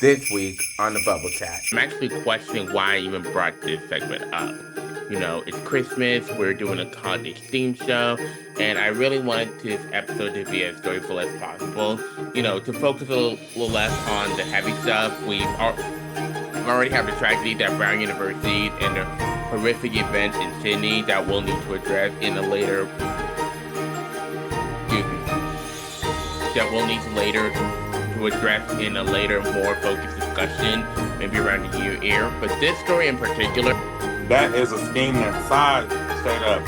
this week on the Bubble Chat. I'm actually questioning why I even brought this segment up. You know, it's Christmas, we're doing a college theme show, and I really wanted this episode to be as joyful as possible. You know, to focus little less on the heavy stuff. Already have the tragedy that Brown University and the horrific events in Sydney that we'll need to address in a later, excuse me, that we'll need to later to address in a later, more focused discussion, maybe around the new year. But this story in particular, That is a scheme that side set up.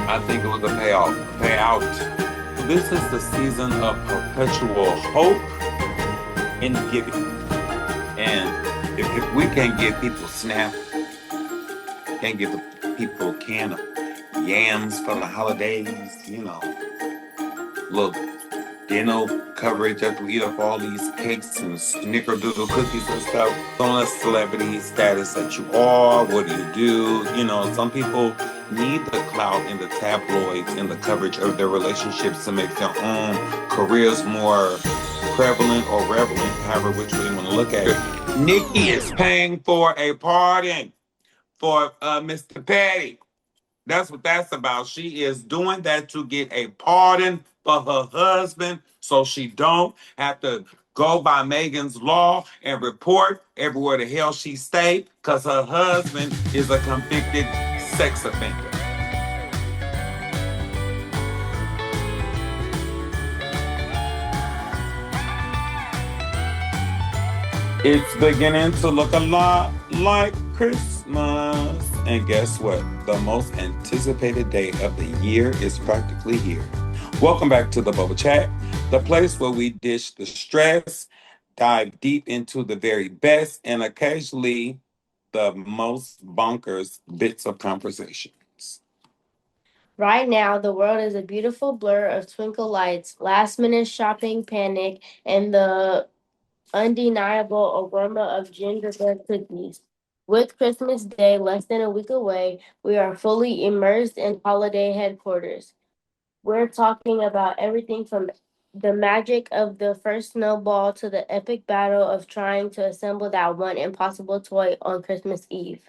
I think it was a payout. This is the season of perpetual hope and giving. And if we can't give people SNAP, can't give the people a can of yams for the holidays, look, dinner coverage after we eat up all these cakes and snickerdoodle cookies and stuff. On a celebrity status that you are, what do? Some people need the clout in the tabloids and the coverage of their relationships to make their own careers more prevalent or relevant, however which way you want to look at it. Nikki is paying for a pardon for Mr. Petty. That's what that's about. She is doing that to get a pardon for her husband so she don't have to go by Megan's law and report everywhere the hell she stayed because her husband is a convicted sex offender. It's beginning to look a lot like Christmas. And guess what? The most anticipated day of the year is practically here. Welcome back to the Bubble Chat, the place where we dish the stress, dive deep into the very best, and occasionally the most bonkers bits of conversations. Right now, the world is a beautiful blur of twinkle lights, last minute shopping panic, and the undeniable aroma of gingerbread cookies. With Christmas Day less than a week away, we are fully immersed in holiday headquarters. We're talking about everything from the magic of the first snowball to the epic battle of trying to assemble that one impossible toy on Christmas Eve.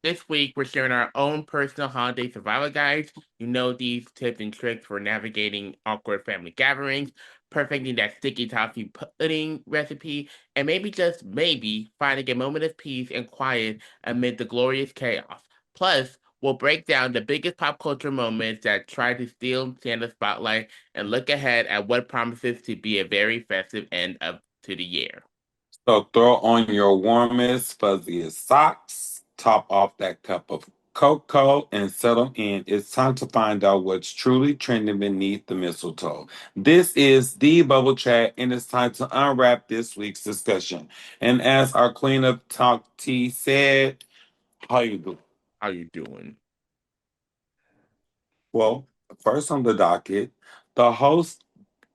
this week we're sharing our own personal holiday survival guides. You know these tips and tricks for navigating awkward family gatherings, perfecting that sticky toffee pudding recipe, and maybe just maybe finding a moment of peace and quiet amid the glorious chaos. Plus, we'll break down the biggest pop culture moments that try to steal Santa's spotlight and look ahead at what promises to be a very festive end of to the year. So throw on your warmest, fuzziest socks, top off that cup of cocoa, and settle in. It's time to find out what's truly trending beneath the mistletoe. This is the Bubble Chat, and it's time to unwrap this week's discussion. And as our Queen of Talk Tea said, how you doing? How you doing? Well, first on the docket, the host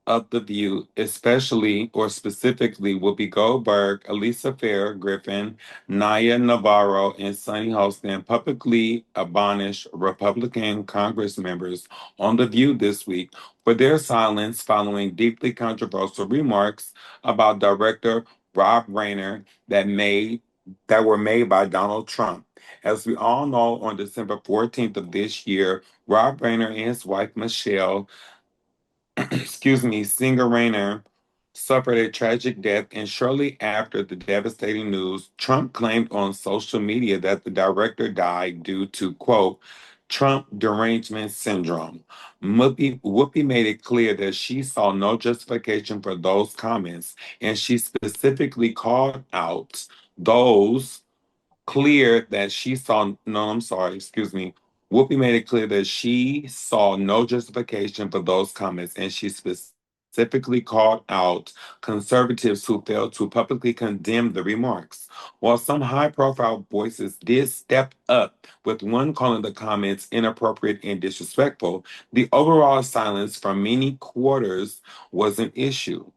of The View, especially or specifically Whoopi Goldberg, Elisa Fair Griffin, Naya Navarro, and Sunny Hostin publicly admonished Republican Congress members on The View this week for their silence following deeply controversial remarks about director Rob Reiner that were made by Donald Trump. As we all know, on December 14th of this year, Rob Reiner and his wife Michelle singer Rayner suffered a tragic death, and shortly after the devastating news, Trump claimed on social media that the director died due to, quote, Trump derangement syndrome. Whoopi made it clear that she saw no justification for those comments, and she specifically called out those clear that she saw, no, I'm sorry, excuse me. Whoopi made it clear that she saw no justification for those comments, and she specifically called out conservatives who failed to publicly condemn the remarks. While some high profile voices did step up, with one calling the comments inappropriate and disrespectful, the overall silence from many quarters was an issue.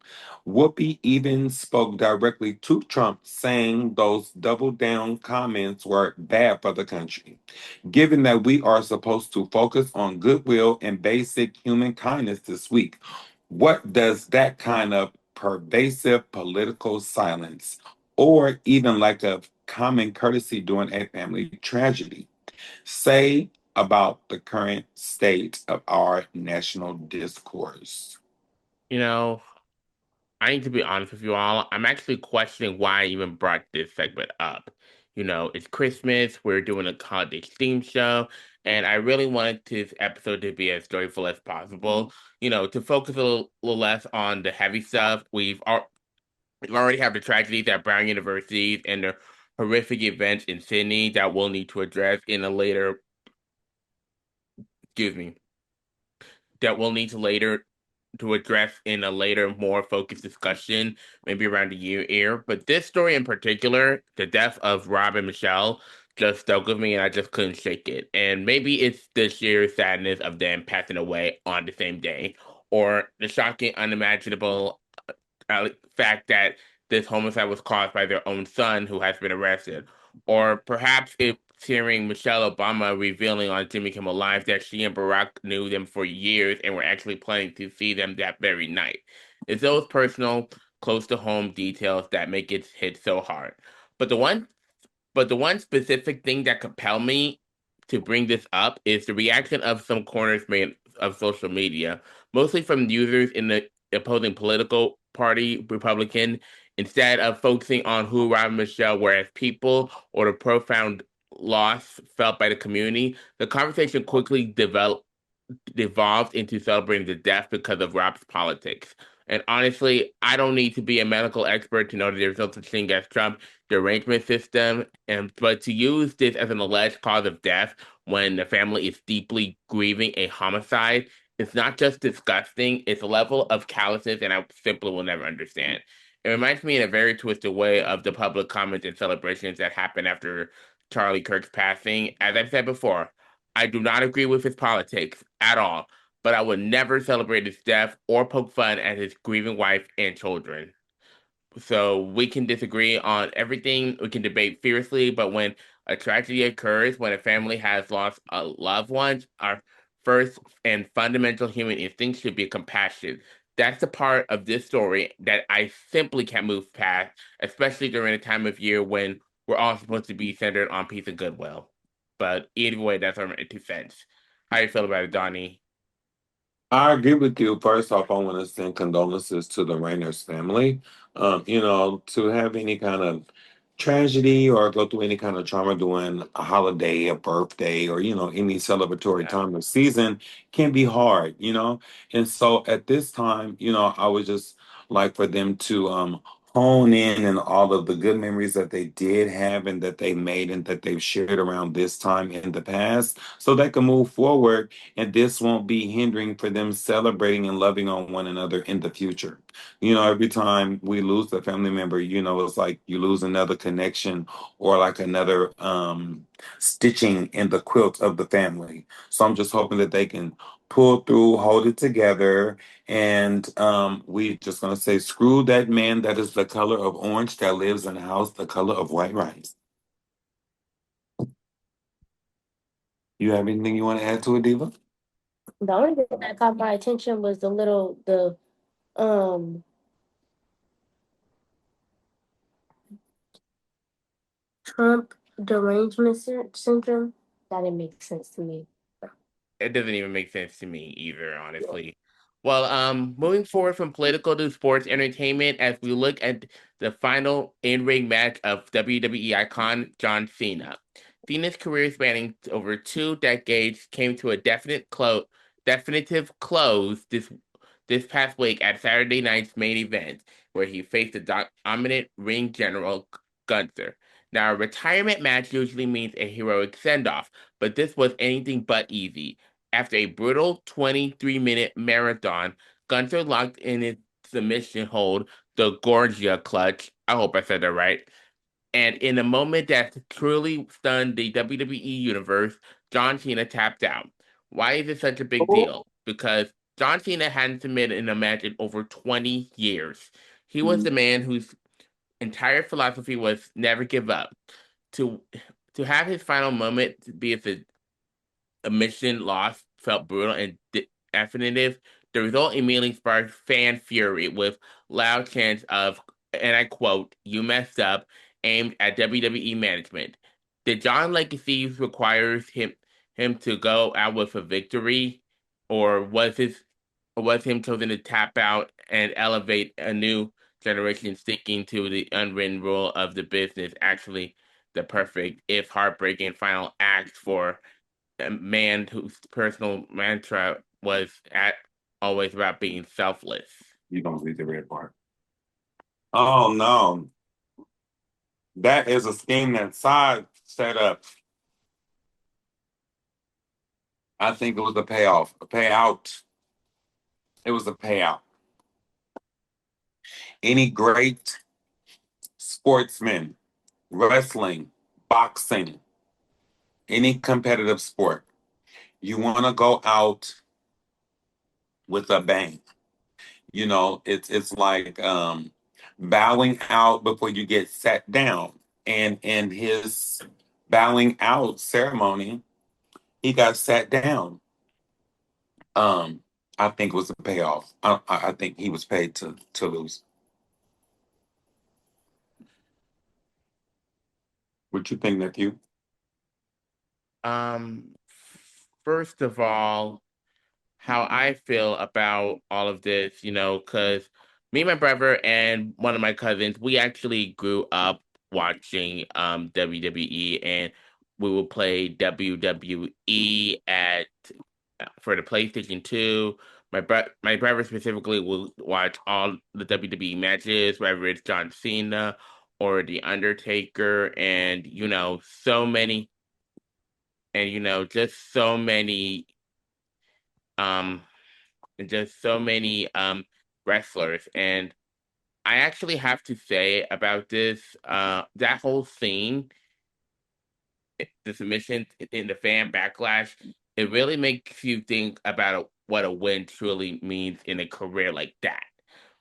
Whoopi even spoke directly to Trump, saying those double down comments were bad for the country. Given that we are supposed to focus on goodwill and basic human kindness this week, What does that kind of pervasive political silence or even lack of common courtesy during a family tragedy say about the current state of our national discourse? You know, I need to be honest with you all. I'm actually questioning why I even brought this segment up. It's Christmas, we're doing a holiday theme show, and I really wanted this episode to be as joyful as possible. To focus a little less on the heavy stuff. We already have the tragedies at Brown University and the horrific events in Sydney that we'll need to address in a later, excuse me, that we'll need to address in a later, more focused discussion, maybe around the year. But this story in particular, the death of Rob and Michelle, just stuck with me, and I just couldn't shake it. And maybe it's the sheer sadness of them passing away on the same day, or the shocking, unimaginable fact that this homicide was caused by their own son who has been arrested. Or perhaps it's hearing Michelle Obama revealing on Jimmy Kimmel Live that she and Barack knew them for years and were actually planning to see them that very night. It's those personal, close to home details that make it hit so hard. But the one but the one specific thing that compelled me to bring this up is the reaction of some corners made of social media, mostly from users in the opposing political party, Republican, instead of focusing on who Rob and Michelle were as people or the profound loss felt by the community. The conversation quickly devolved into celebrating the death because of Rob's politics. And honestly, I don't need to be a medical expert to know that there's no such thing as Trump derangement system, and but to use this as an alleged cause of death when the family is deeply grieving a homicide, it's not just disgusting, it's a level of callousness and I simply will never understand. It reminds me in a very twisted way of the public comments and celebrations that happened after Charlie Kirk's passing. As I've said before, I do not agree with his politics at all, but I would never celebrate his death or poke fun at his grieving wife and children. So we can disagree on everything, we can debate fiercely, but when a tragedy occurs, when a family has lost a loved one, our first and fundamental human instinct should be compassion. That's the part of this story that I simply can't move past, especially during a time of year when we're all supposed to be centered on peace and goodwill. But either way, that's our 2 cents. How you feel about it, Donnie? I agree with you. First off, I want to send condolences to the Rainers family. To have any kind of tragedy or go through any kind of trauma during a holiday, a birthday, or any celebratory Yeah. time of season can be hard. And so at this time, I would just like for them to hone in and all of the good memories that they did have and that they made and that they've shared around this time in the past so they can move forward and this won't be hindering for them celebrating and loving on one another in the future. Every time we lose a family member, it's like you lose another connection or like another stitching in the quilt of the family. So I'm just hoping that they can pull through, hold it together, and we just gonna say, screw that man that is the color of orange that lives in a house the color of white rice. You have anything you want to add to it, Diva? The only thing that caught my attention was the um Trump derangement syndrome. That didn't make sense to me. It doesn't even make sense to me either, honestly. Well, moving forward from political to sports entertainment, as we look at the final in-ring match of WWE icon John Cena. Cena's career spanning over 2 decades came to a definitive close this past week at Saturday night's main event, where he faced the dominant ring general Gunther. Now, a retirement match usually means a heroic send-off, but this was anything but easy. After a brutal 23-minute marathon, Gunther locked in his submission hold, the Gorgia clutch. I hope I said that right. And in a moment that truly stunned the WWE universe, John Cena tapped out. Why is it such a big deal? Because John Cena hadn't submitted in a match in over 20 years. He was the man whose entire philosophy was never give up. To to have his final moment be a mission loss felt brutal and definitive. The result immediately sparked fan fury with loud chants of, and I quote, "You messed up," aimed at WWE management. Did John Legacy requires him to go out with a victory, or was him chosen to tap out and elevate a new generation sticking to the unwritten rule of the business actually the perfect, if heartbreaking, final act for a man whose personal mantra was at always about being selfless? You don't read the red part. Oh no. That is a scheme that side set up. I think it was a payoff, a payout. It was a payout. Any great sportsman, wrestling, boxing, any competitive sport, you want to go out with a bang. You know, it's like bowing out before you get sat down. And in his bowing out ceremony, he got sat down. Um, I think it was a payoff. I think he was paid to lose. What you think, nephew? Um, First of all, how I feel about all of this, because me and my brother and one of my cousins, we actually grew up watching WWE, and we would play WWE at for the PlayStation 2. My brother specifically will watch all the WWE matches, whether it's John Cena or The Undertaker, and so many, and just so many um wrestlers. And I actually have to say about this, that whole scene, the submission in the fan backlash, it really makes you think about what a win truly means in a career like that.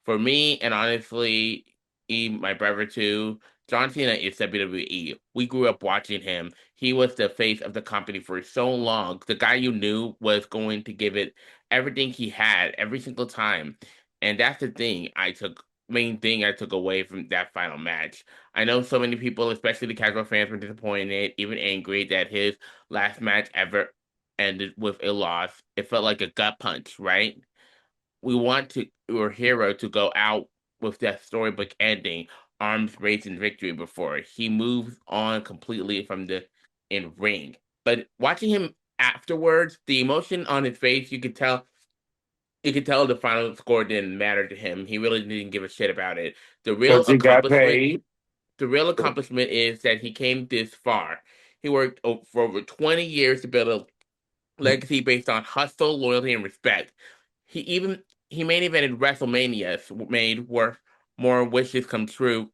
For me, and honestly, my brother too, John Cena is WWE. We grew up watching him. He was the face of the company for so long. The guy you knew was going to give it everything he had every single time. And that's the main thing I took away from that final match. I know so many people, especially the casual fans, were disappointed, even angry that his last match ever ended with a loss. It felt like a gut punch, right? We want your hero to go out with that storybook ending, arms raised in victory before he moves on completely from the in ring. But watching him afterwards, the emotion on his face, you could tell the final score didn't matter to him. He really didn't give a shit about it. The real Because he got accomplishment paid. the real accomplishment is that he came this far. He worked for over 20 years to build a legacy based on hustle, loyalty, and respect. He even he main evented WrestleManias, made more wishes come true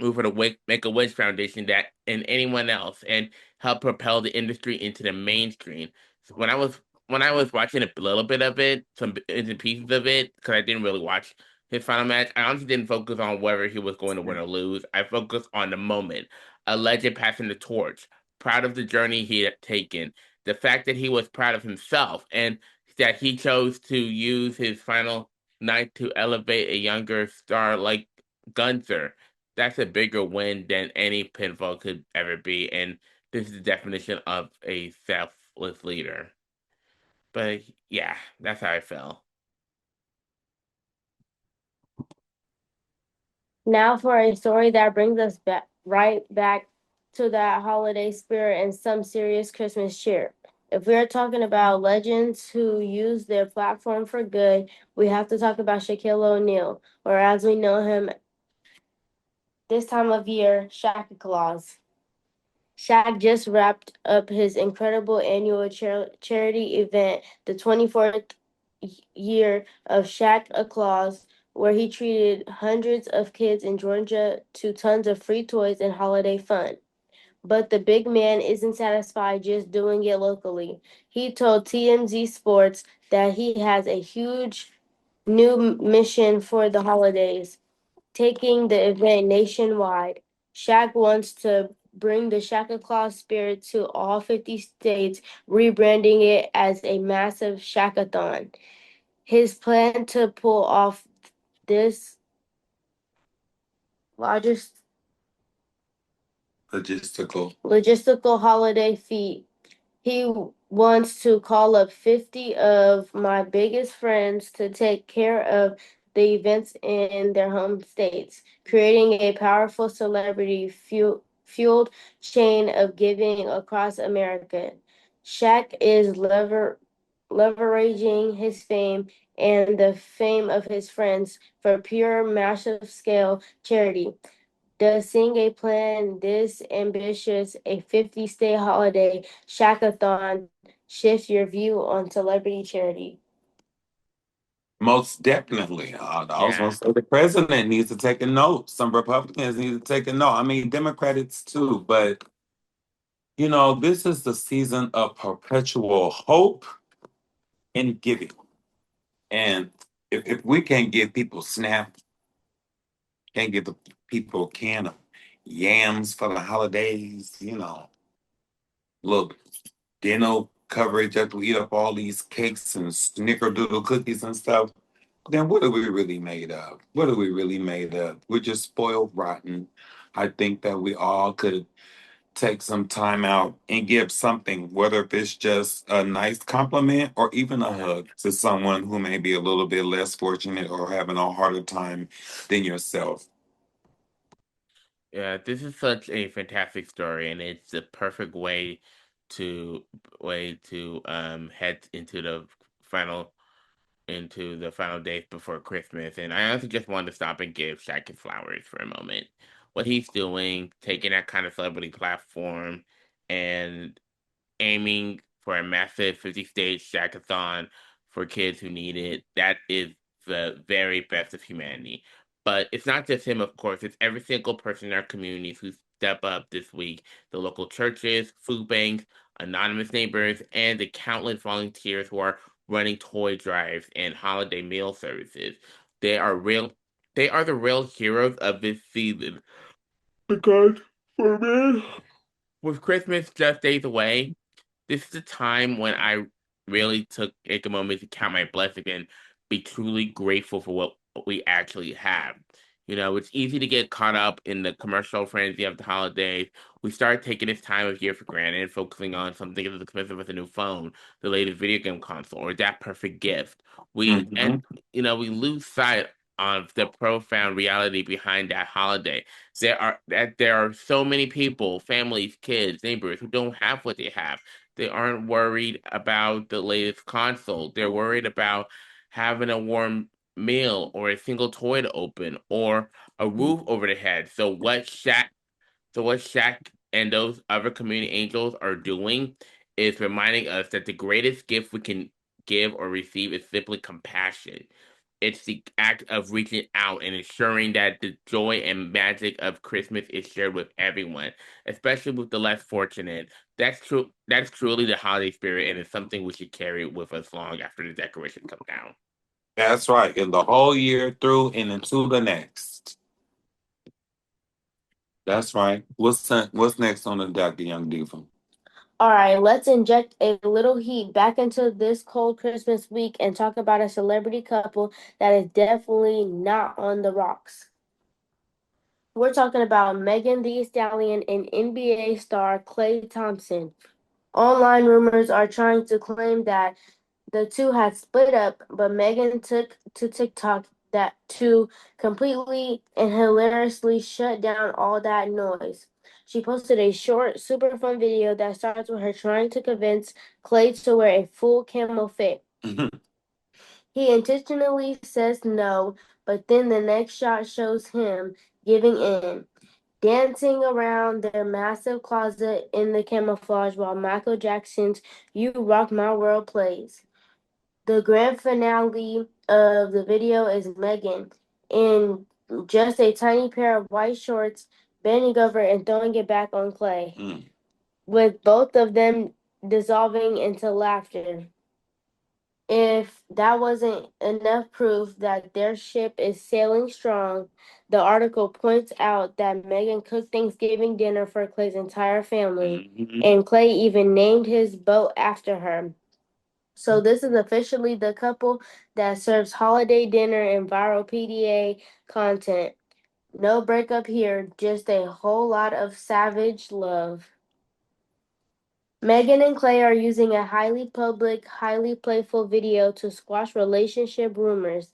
for the Make a Wish Foundation that and anyone else, and help propel the industry into the mainstream. So when I was watching a little bit of it, some bits and pieces of it, because I didn't really watch his final match, I honestly didn't focus on whether he was going to win or lose. I focused on the moment, a legend passing the torch, proud of the journey he had taken, the fact that he was proud of himself, and that he chose to use his final night to elevate a younger star like Gunther. That's a bigger win than any pinfall could ever be, and this is the definition of a selfless leader. But yeah, that's how I feel. Now for a story that brings us back to that holiday spirit and some serious Christmas cheer. If we're talking about legends who use their platform for good, we have to talk about Shaquille O'Neal, or as we know him this time of year, Shaq Claus. Shaq just wrapped up his incredible annual charity event, the 24th year of Shaq a Claus, where he treated hundreds of kids in Georgia to tons of free toys and holiday fun. But the big man isn't satisfied just doing it locally. He told TMZ Sports that he has a huge new mission for the holidays, taking the event nationwide. Shaq wants to bring the Shaka Claus spirit to all 50 states, rebranding it as a massive Shakathon. His plan to pull off this logistical holiday feat, he wants to call up 50 of my biggest friends to take care of the events in their home states, creating a powerful celebrity fueled chain of giving across America. Shaq is leveraging his fame and the fame of his friends for pure massive scale charity. Does seeing a plan this ambitious, a 50-state holiday shackathon shift your view on celebrity charity? Most definitely. I was going Yeah. to say the president needs to take a note. Some Republicans need to take a note. I mean, Democrats too. But, this is the season of perpetual hope and giving. And if we can't give people SNAP, can't give the people a can of yams for the holidays, look, dinner coverage after we eat up all these cakes and snickerdoodle cookies and stuff, then what are we really made of? What are we really made of? We're just spoiled rotten. I think that we all could take some time out and give something, whether if it's just a nice compliment or even a hug to someone who may be a little bit less fortunate or having a harder time than yourself. Yeah, this is such a fantastic story, and it's the perfect to head final into the final days before Christmas. And I also just wanted to stop and give Shaq his flowers for a moment. What he's doing, taking that kind of celebrity platform and aiming for a massive 50-stage Shackathon for kids who need it. That is the very best of humanity. But it's not just him, of course. It's every single person in our communities who step up this week. The local churches, food banks, anonymous neighbors, and the countless volunteers who are running toy drives and holiday meal services. They are real. They are the real heroes of this season. Because for me, with Christmas just days away, this is the time when I really take a moment to count my blessings and be truly grateful for what we actually have. It's easy to get caught up in the commercial frenzy of the holidays. We start taking this time of year for granted, focusing on something as expensive as a new phone, the latest video game console, or that perfect gift. Mhm. We lose sight of the profound reality behind that holiday. There are so many people, families, kids, neighbors who don't have what they have. They aren't worried about the latest console. They're worried about having a warm meal or a single toy to open or a roof over their head. So what Shaq and those other community angels are doing is reminding us that the greatest gift we can give or receive is simply compassion. It's the act of reaching out and ensuring that the joy and magic of Christmas is shared with everyone, especially with the less fortunate. That's true. That's truly the holiday spirit, and it's something we should carry with us long after the decorations come down. That's right. In the whole year through and into the next. That's right. What's next on the docket, young diva? All right, let's inject a little heat back into this cold Christmas week and talk about a celebrity couple that is definitely not on the rocks. We're talking about Megan Thee Stallion and NBA star Klay Thompson. Online rumors are trying to claim that the two had split up, but Megan took to TikTok that to completely and hilariously shut down all that noise. She posted a short, super fun video that starts with her trying to convince Clay to wear a full camo fit. He intentionally says no, but then the next shot shows him giving in, dancing around their massive closet in the camouflage while Michael Jackson's You Rock My World plays. The grand finale of the video is Megan in just a tiny pair of white shorts, bending over and throwing it back on Clay, with both of them dissolving into laughter. If that wasn't enough proof that their ship is sailing strong, the article points out that Megan cooked Thanksgiving dinner for Clay's entire family, and Clay even named his boat after her. So this is officially the couple that serves holiday dinner and viral PDA content. No breakup here, just a whole lot of savage love. Megan and Clay are using a highly public, highly playful video to squash relationship rumors.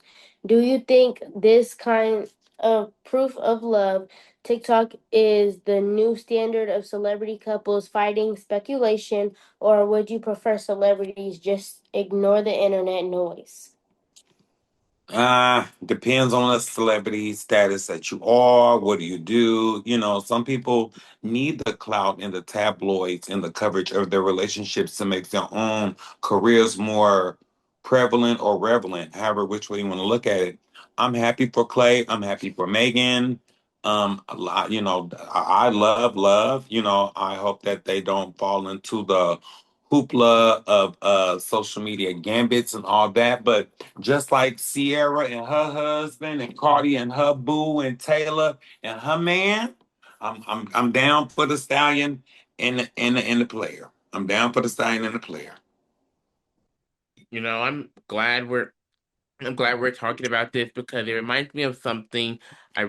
Do you think this kind of proof of love, TikTok is the new standard of celebrity couples fighting speculation, or would you prefer celebrities just ignore the internet noise? Depends on the celebrity status that you are. What do you do? You know, some people need the clout in the tabloids and the coverage of their relationships to make their own careers more prevalent or relevant, however, which way you want to look at it. I'm happy for Clay. I'm happy for Megan. A lot, you know, I love love. You know, I hope that they don't fall into the hoopla of social media gambits and all that. But just like Sierra and her husband, and Cardi and her boo, and Taylor and her man, I'm down for the stallion and the player. I'm down for the stallion and the player. You know, I'm glad we're talking about this because it reminds me of something I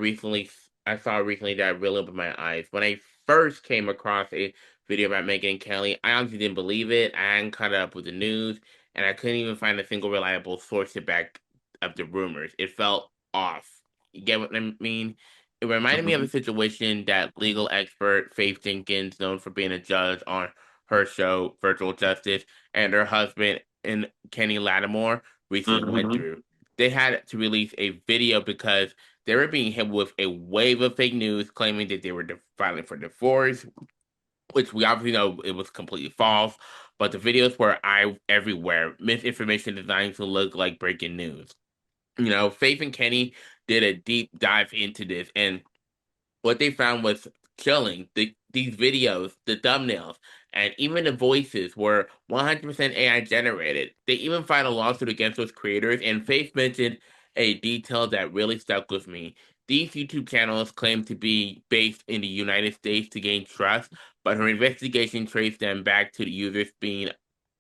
saw recently that really opened my eyes. When I first came across a video about Meghan and Kelly, I honestly didn't believe it. I hadn't caught up with the news, and I couldn't even find a single reliable source to back up the rumors. It felt off. You get what I mean? It reminded me of a Mhm. situation that legal expert Faith Jenkins, known for being a judge on her show Virtual Justice, and her husband and Kenny Lattimore recently went Mhm. through. They had to release a video because they were being hit with a wave of fake news claiming that they were filing for divorce, which we obviously know it was completely false. But the videos were everywhere, misinformation designed to look like breaking news. You know, Faith and Kenny did a deep dive into this, and what they found was chilling. These videos, the thumbnails, and even the voices were 100% AI generated. They even filed a lawsuit against those creators, and Faith mentioned a detail that really stuck with me. These YouTube channels claim to be based in the United States to gain trust, but her investigation traced them back to the users being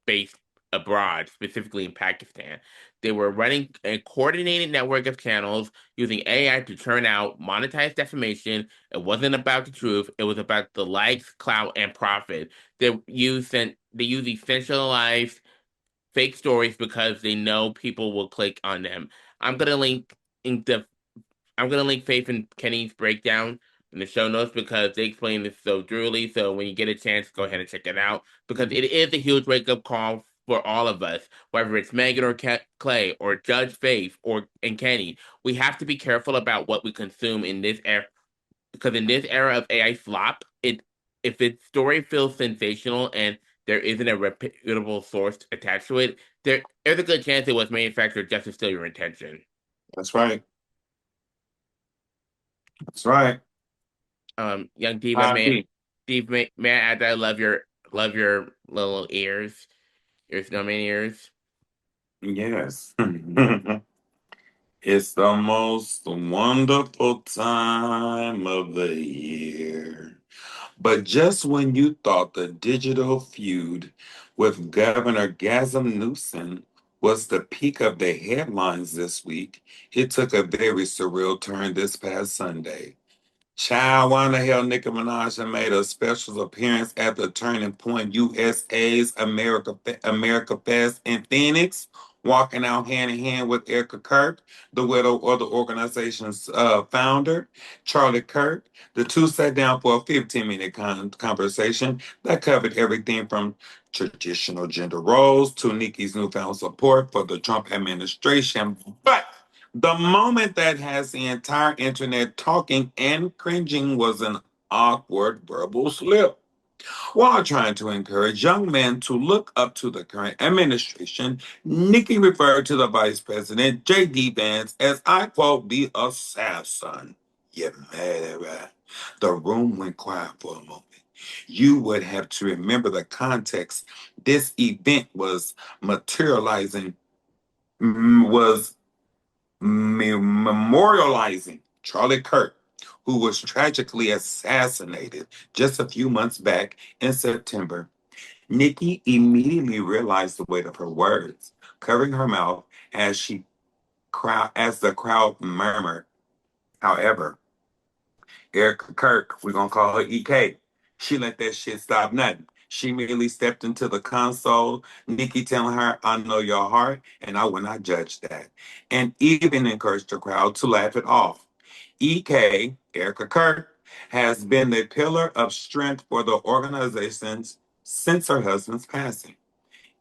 based abroad, specifically in Pakistan. They were running a coordinated network of channels using AI to churn out monetized defamation. It wasn't about the truth. It was about the likes, clout, and profit. They use essentialized fake stories because they know people will click on them. I'm gonna link in the I'm gonna link Faith and Kenny's breakdown in the show notes because they explain this so thoroughly. So when you get a chance, go ahead and check it out because it is a huge wake up call for all of us, whether it's Megan or Clay or Judge Faith or and Kenny. We have to be careful about what we consume in this era because in this era of AI flop, it if its story feels sensational and there isn't a reputable source attached to it, there's a good chance it was manufactured just to steal your attention. That's right. That's right. Young Diva, D. Steve, may I add that I love your little ears, your snowman ears. Yes. It's the most wonderful time of the year. But just when you thought the digital feud with Governor Gavin Newsom was the peak of the headlines this week, it took a very surreal turn this past Sunday. Child, why the hell Nicki Minaj had made a special appearance at the Turning Point USA's America Fest in Phoenix, walking out hand in hand with Erica Kirk, the widow of the organization's founder, Charlie Kirk. The two sat down for a 15-minute conversation that covered everything from traditional gender roles to Nikki's newfound support for the Trump administration. But the moment that has the entire internet talking and cringing was an awkward verbal slip. While trying to encourage young men to look up to the current administration, Nikki referred to the Vice President, J.D. Vance, as, I quote, the assassin. You mad at that? The room went quiet for a moment. You would have to remember the context. This event was materializing, was memorializing Charlie Kirk, who was tragically assassinated just a few months back in September. Nikki immediately realized the weight of her words, covering her mouth as the crowd murmured. However, Erica Kirk, we're gonna call her EK. She let that shit stop nothing. She immediately stepped into the console, Nikki telling her, I know your heart, and I will not judge that. And even encouraged the crowd to laugh it off. EK, Erica Kirk, has been the pillar of strength for the organization since her husband's passing,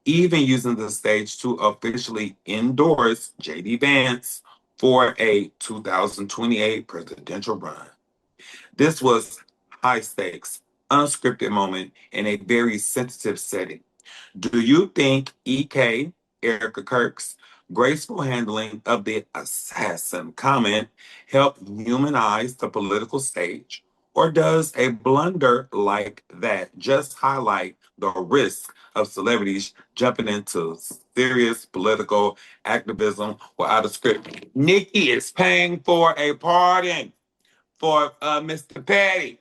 even using the stage to officially endorse JD Vance for a 2028 presidential run. This was high stakes, unscripted moment in a very sensitive setting. Do you think EK, Erica Kirk's graceful handling of the assassin comment helped humanize the political stage? Or does a blunder like that just highlight the risk of celebrities jumping into serious political activism without a script? Nikki is paying for a pardon for Mr. Petty.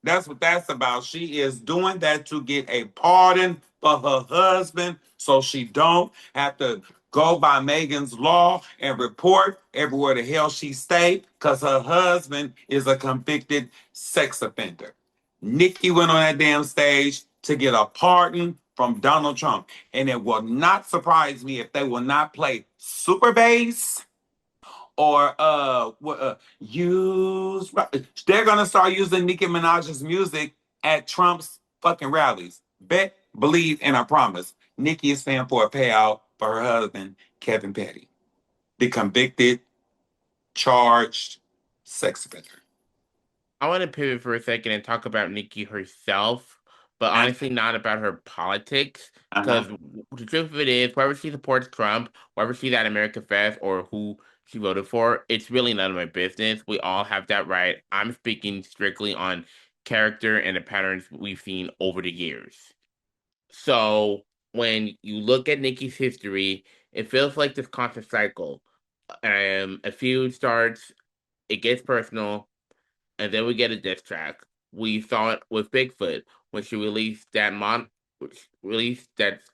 That's what that's about. She is doing that to get a pardon for her husband so she don't have to go by Megan's law and report everywhere the hell she stayed because her husband is a convicted sex offender. Nikki went on that damn stage to get a pardon from Donald Trump. And it will not surprise me if they will not play super bass or they're gonna start using Nicki Minaj's music at Trump's fucking rallies. Bet, believe, and I promise. Nicki is paying for a payout for her husband, Kevin Petty, the convicted, charged sex offender. I want to pivot for a second and talk about Nikki herself, but honestly, not about her politics. Because the truth of it is, whether she supports Trump, whether she's at America Fest, or who she voted for, it's really none of my business. We all have that right. I'm speaking strictly on character and the patterns we've seen over the years. So when you look at Nikki's history, it feels like this constant cycle. A feud starts, it gets personal, and then we get a diss track. We saw it with Bigfoot when she released that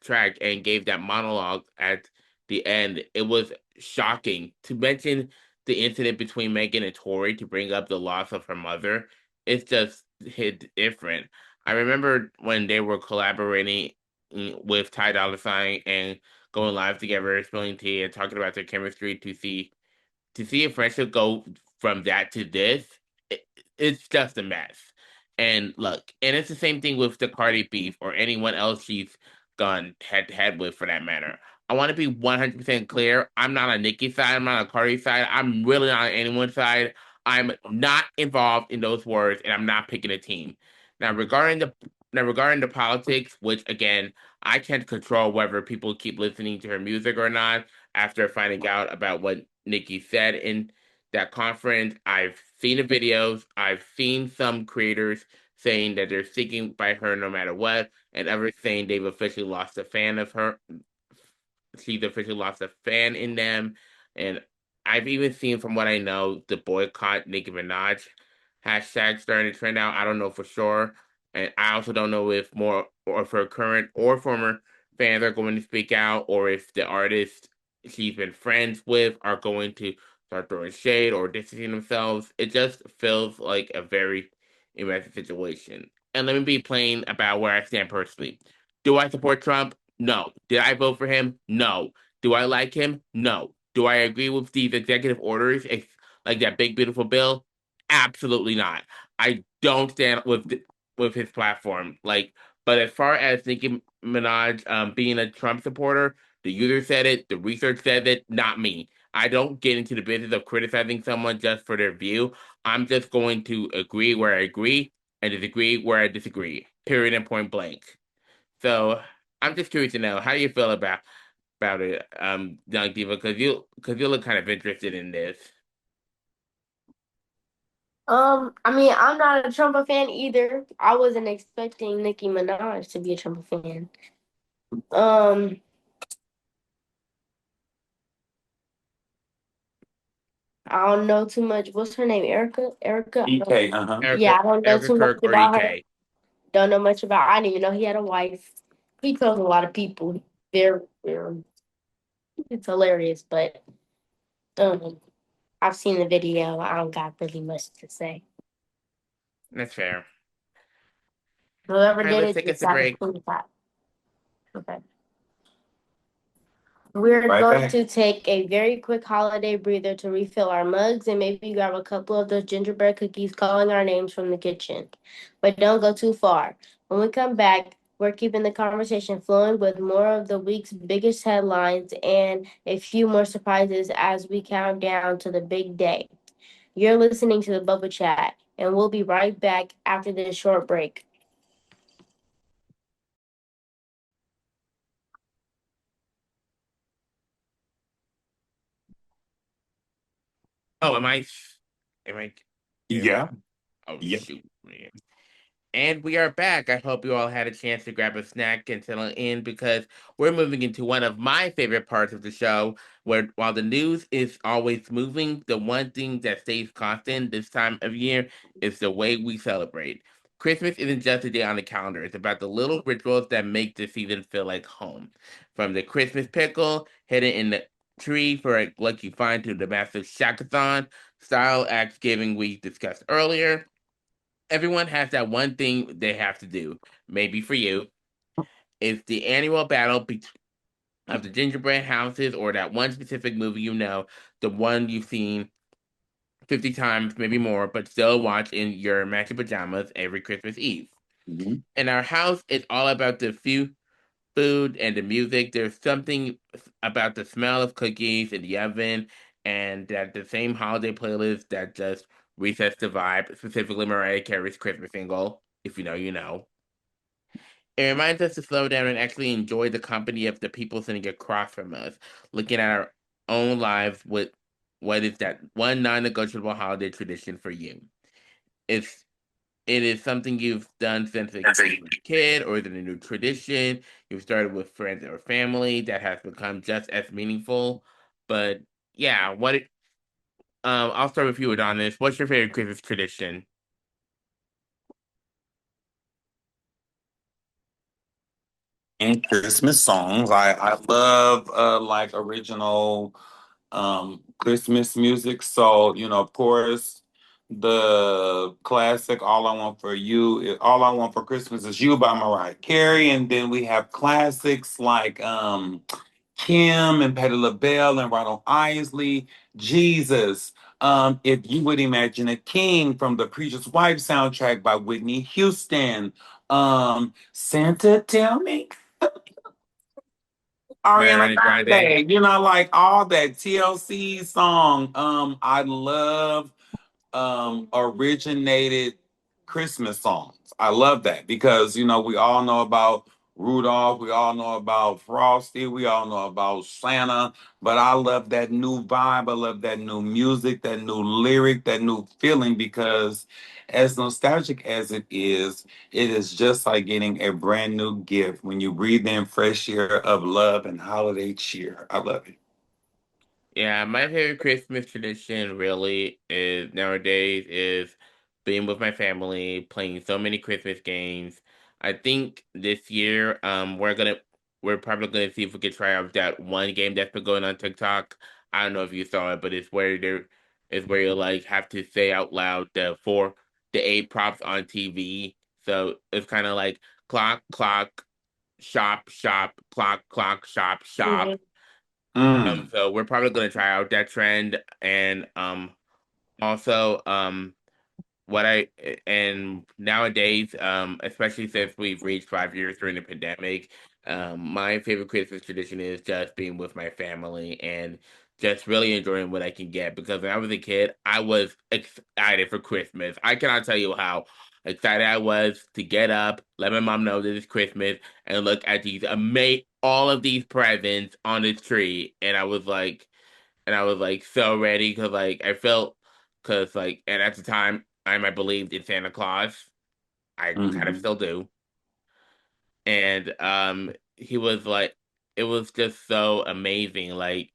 track and gave that monologue at the end. It was shocking. To mention the incident between Megan and Tori to bring up the loss of her mother, it's just hit different. I remember when they were collaborating with Ty Dolla $ign and going live together, spilling tea and talking about their chemistry to see a friendship go from that to this, it, it's just a mess. And look, and it's the same thing with the Cardi beef or anyone else she's gone head to head with for that matter. I want to be 100% clear. I'm not on Nicki's side. I'm not on Cardi's side. I'm really not on anyone's side. I'm not involved in those words, and I'm not picking a team. Now, regarding the politics, which again, I can't control whether people keep listening to her music or not after finding out about what Nikki said in that conference. I've seen the videos. I've seen some creators saying that they're sticking by her no matter what, and others saying they've officially lost a fan of her. She's officially lost a fan in them. And I've even seen, from what I know, the boycott Nicki Minaj hashtag starting to trend out. I don't know for sure. And I also don't know if more or if her current or former fans are going to speak out, or if the artists she's been friends with are going to start throwing shade or distancing themselves. It just feels like a very messy situation. And let me be plain about where I stand personally. Do I support Trump? No. Did I vote for him? No. Do I like him? No. Do I agree with these executive orders, like that big beautiful bill? Absolutely not. I don't stand with his platform. But as far as Nicki Minaj being a Trump supporter, the user said it, the research said it, not me. I don't get into the business of criticizing someone just for their view. I'm just going to agree where I agree and disagree where I disagree. Period and point blank. So I'm just curious to know, how do you feel about it, Young Diva? Because you look kind of interested in this. I mean, I'm not a Trump fan either. I wasn't expecting Nicki Minaj to be a Trump fan. I don't know too much. What's her name? Erica? Erica? EK, Yeah, I don't know Erica too much Kirk or about her. EK. Don't know much about. I didn't even know he had a wife. He tells a lot of people. They're it's hilarious, but um, I've seen the video. I don't got really much to say. That's fair. Whoever All right, did let's it take us just a got a break. screenshot. Okay. We're Right going back. to take a very quick holiday breather to refill our mugs and maybe grab a couple of those gingerbread cookies calling our names from the kitchen. But don't go too far. When we come back, we're keeping the conversation flowing with more of the week's biggest headlines and a few more surprises as we count down to the big day. You're listening to the Bubble Chat, and we'll be right back after this short break. Oh, am I, Yeah. oh, Yeah. shoot. And we are back. I hope you all had a chance to grab a snack and settle in because we're moving into one of my favorite parts of the show, where while the news is always moving, the one thing that stays constant this time of year is the way we celebrate. Christmas isn't just a day on the calendar, it's about the little rituals that make the season feel like home. From the Christmas pickle hidden in the tree for a lucky find to the massive shakathon style acts giving we discussed earlier. Everyone has that one thing they have to do. Maybe for you, it's the annual battle of the gingerbread houses or that one specific movie you know, the one you've seen 50 times, maybe more, but still watch in your matching pajamas every Christmas Eve. Mhm. In our house, it's all about the few food and the music. There's something about the smell of cookies in the oven and that the same holiday playlist that just resets the vibe, specifically Mariah Carey's Christmas single, If You Know, You Know. It reminds us to slow down and actually enjoy the company of the people sitting across from us, looking at our own lives with what is that one non-negotiable holiday tradition for you. It's it is something you've done since you were a kid, or is it a new tradition you've started with friends or family that has become just as meaningful? But yeah, I'll start with you, Adonis. What's your favorite Christmas tradition? And Christmas songs. I love like original Christmas music. So, of course, the classic All I Want for Christmas Is You by Mariah Carey. And then we have classics like Kim and Patti LaBelle and Ronald Isley, Jesus. If You Would Imagine a King from the Preacher's Wife soundtrack by Whitney Houston. Santa Tell Me. Ariana Ariana Grande. Grande, like all that TLC song. I love originated Christmas songs. I love that because we all know about Rudolph, we all know about Frosty, we all know about Santa, but I love that new vibe. I love that new music, that new lyric, that new feeling because as nostalgic as it is just like getting a brand new gift when you breathe in fresh air of love and holiday cheer. I love it. Yeah, my favorite Christmas tradition really is nowadays is being with my family, playing so many Christmas games. I think this year, we're probably gonna see if we can try out that one game that's been going on TikTok. I don't know if you saw it, but it's where you like have to say out loud the eight props on TV. So it's kind of like clock, clock, shop, shop, clock, clock, shop, shop. Mhm. Mm. So we're probably gonna try out that trend and also what I and nowadays especially since we've reached 5 years during the pandemic, my favorite Christmas tradition is just being with my family and just really enjoying what I can get because when I was a kid, I was excited for Christmas. I cannot tell you how excited I was to get up, let my mom know that it's Christmas, and look at these all of these presents on this tree, and I was like so ready because like I felt because like and at the time I believed in Santa Claus. I kind of Mhm. still do. And he was like it was just so amazing. Like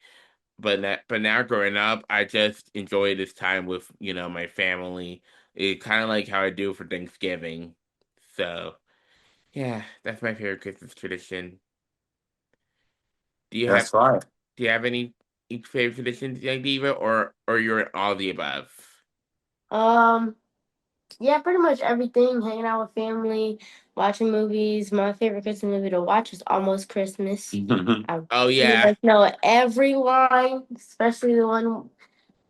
but now growing up, I just enjoy this time with, my family. It kind of like how I do for Thanksgiving. So Yeah, that's my favorite Christmas tradition. Do you That's have right. any favorite traditions, Young Diva, or you're all the above? Yeah, pretty much everything. Hanging out with family, watching movies. My favorite Christmas movie to watch is Almost Christmas. I Oh pretty yeah, much know every line, especially the one.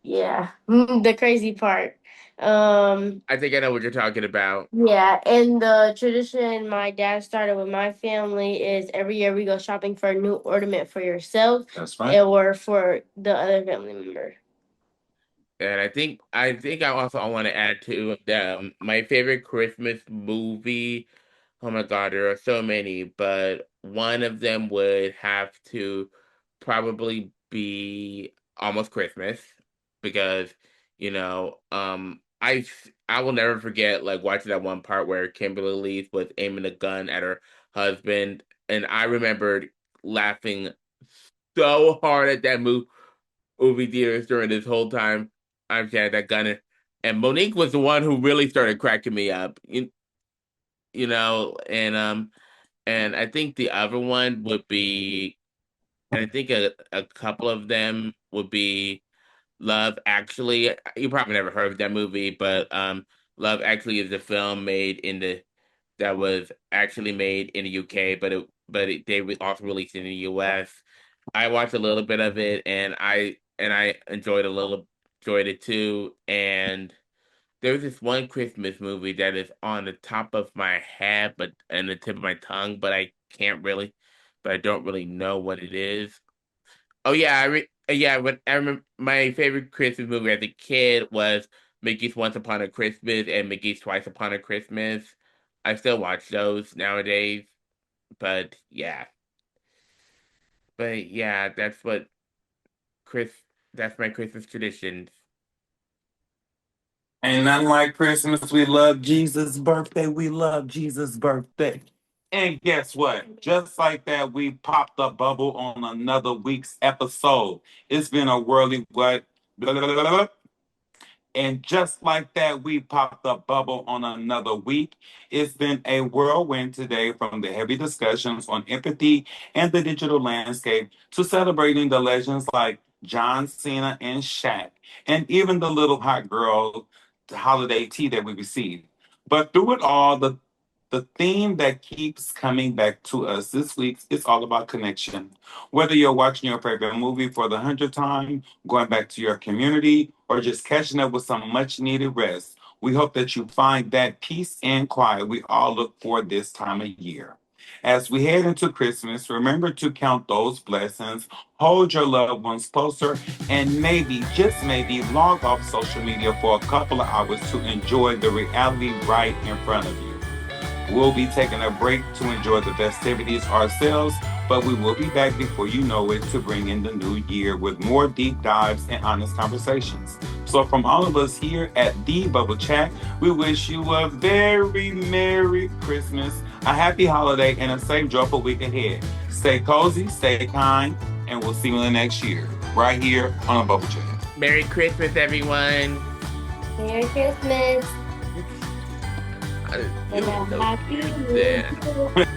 Yeah, the crazy part. I think I know what you're talking about. Yeah, and the tradition my dad started with my family is every year we go shopping for a new ornament for yourself That's right. or for the other family member. And I also want to add to my favorite Christmas movie. Oh my God, there are so many, but one of them would have to probably be Almost Christmas because I will never forget like watching that one part where Kimberly was aiming a gun at her husband, and I remembered laughing so hard at that movie theaters during this whole time. I've had that gun, and Monique was the one who really started cracking me up. You know, and I think the other one would be, and I think a couple of them would be Love Actually. You probably never heard of that movie, but Love Actually is a film that was actually made in the UK, they also released it in the US. I watched a little bit of it, and I enjoyed it too. And there's this one Christmas movie that is on the top of my head, but and the tip of my tongue, but I don't really know what it is. Oh yeah, but I remember my favorite Christmas movie as a kid was Mickey's Once Upon a Christmas and Mickey's Twice Upon a Christmas. I still watch those nowadays, but yeah, that's what Chris. That's my Christmas traditions. Ain't nothing like Christmas. We love Jesus' birthday. We love Jesus' birthday. And guess what? Just like that, we popped a bubble on another week's episode. It's been a whirly what? Blah, blah, blah, blah. And just like that, we popped a bubble on another week. It's been a whirlwind today from the heavy discussions on empathy and the digital landscape to celebrating the legends like John Cena and Shaq, and even the little hot girl holiday tea that we received. But through it all, the theme that keeps coming back to us this week is all about connection. Whether you're watching your favorite movie for the 100th time, going back to your community, or just catching up with some much needed rest, we hope that you find that peace and quiet we all look for this time of year. As we head into Christmas, remember to count those blessings, hold your loved ones closer, and maybe, just maybe, log off social media for a couple of hours to enjoy the reality right in front of you. We'll be taking a break to enjoy the festivities ourselves, but we will be back before you know it to bring in the new year with more deep dives and honest conversations. So, from all of us here at The Bubble Chat, we wish you a very Merry Christmas, a happy holiday, and a safe, joyful week ahead. Stay cozy, stay kind, and we'll see you in the next year, right here on a Bubble Chat. Merry Christmas, everyone. Merry Christmas I- and a so happy cute new there. year.